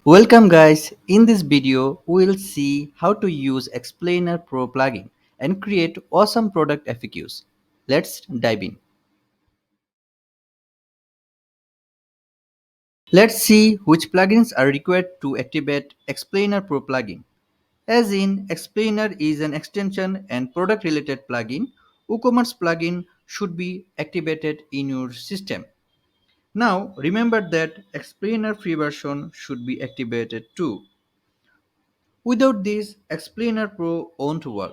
Welcome guys, in this video we will see how to use Explainer Pro plugin and create awesome product FAQs. Let's dive in. Let's see which plugins are required to activate Explainer Pro plugin. As in, Explainer is an extension and product related plugin. WooCommerce plugin should be activated in your system. Now remember that Explainer free version should be activated too. Without this, Explainer Pro won't work.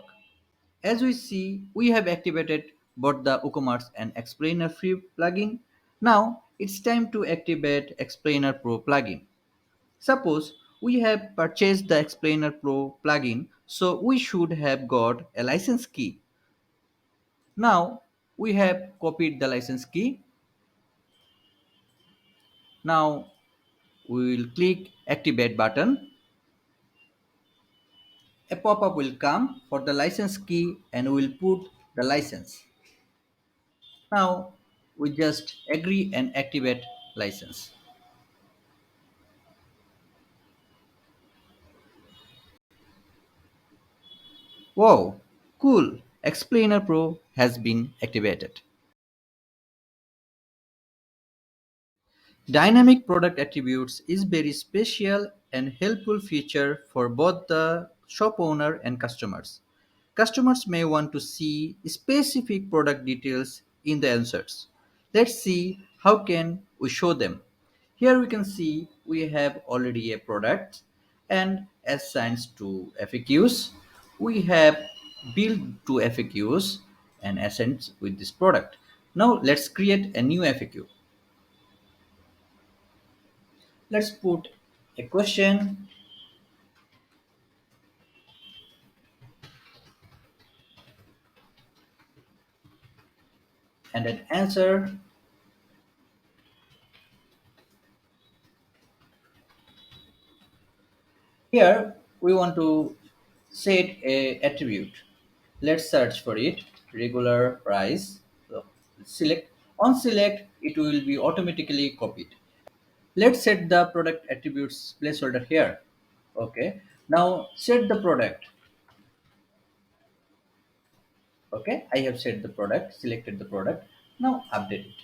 As we see, we have activated both the WooCommerce and Explainer free plugin. Now it's time to activate Explainer Pro plugin. Suppose we have purchased the Explainer Pro plugin, so we should have got a license key. Now we have copied the license key. Now we will click activate button. A pop-up will come for the license key and we will put the license. Now we just agree and activate license. Wow, cool. Explainer Pro has been activated. Dynamic product attributes is very special and helpful feature for both the shop owner and customers. Customers may want to see specific product details in the answers. Let's see how can we show them. Here we can see we have already a product and assigns to FAQs. We have built two FAQs and assigns with this product. Now let's create a new FAQ. Let's put a question and an answer. Here we want to set a attribute. Let's search for it. Regular price. So select. On select, it will be automatically copied. Let's set the product attributes placeholder here. Okay. Now set the product. Okay. I have set the product. Selected the product. Now update it.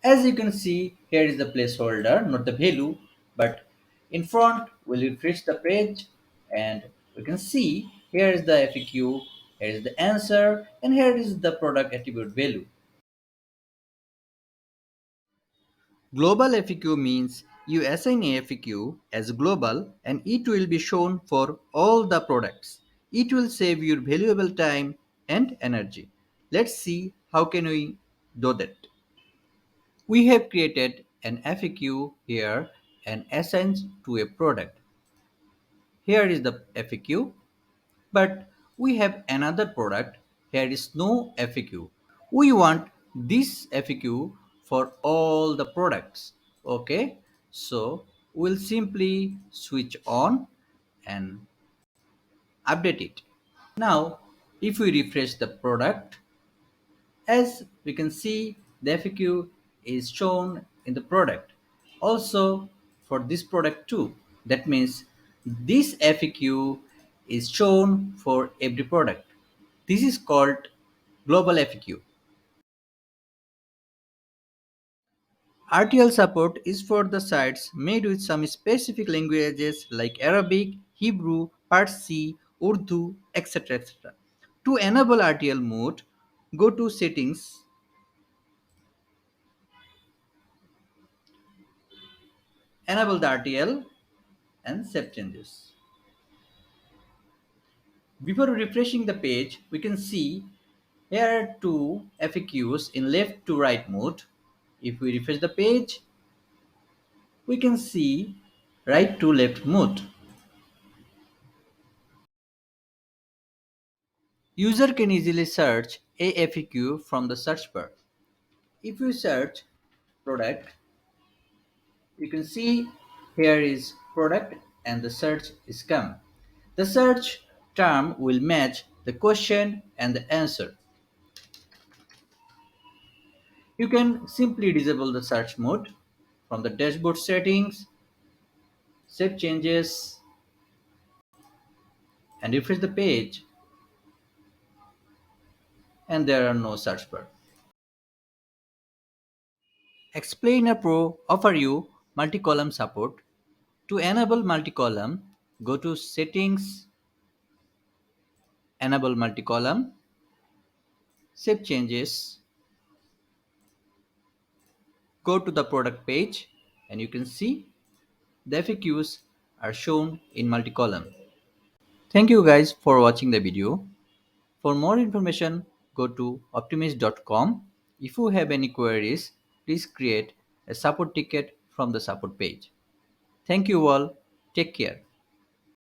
As you can see, here is the placeholder, not the value, but in front we'll refresh the page and we can see here is the FAQ, here is the answer, and here is the product attribute value. Global FAQ means you assign a FAQ as global and it will be shown for all the products. It will save your valuable time and energy. Let's see how can we do that. We have created an FAQ here and assigned to a product. Here is the FAQ, but we have another product. Here is no FAQ. We want this FAQ for all the products. Okay, so we'll simply switch on and update it. Now, if we refresh the product, as we can see, the FAQ is shown in the product. Also, for this product too. That means this FAQ is shown for every product. This is called global FAQ. RTL support is for the sites made with some specific languages like Arabic, Hebrew, Parsi, Urdu, etc. etc. To enable RTL mode, go to settings, enable the RTL and save changes. Before refreshing the page, we can see here are two FAQs in left to right mode. If we refresh the page, we can see right to left mode. User can easily search a FAQ from the search bar. If you search product, you can see here is product and the search is come. The search term will match the question and the answer. You can simply disable the search mode. From the dashboard settings, save changes and refresh the page, and there are no search bar. Explainer Pro offer you multi-column support. To enable multi-column, go to Settings, Enable multi-column, Save changes, go to the product page, and you can see the FAQs are shown in multi-column. Thank you guys for watching the video. For more information, go to optimist.com. If you have any queries, please create a support ticket from the support page. Thank you all. Take care.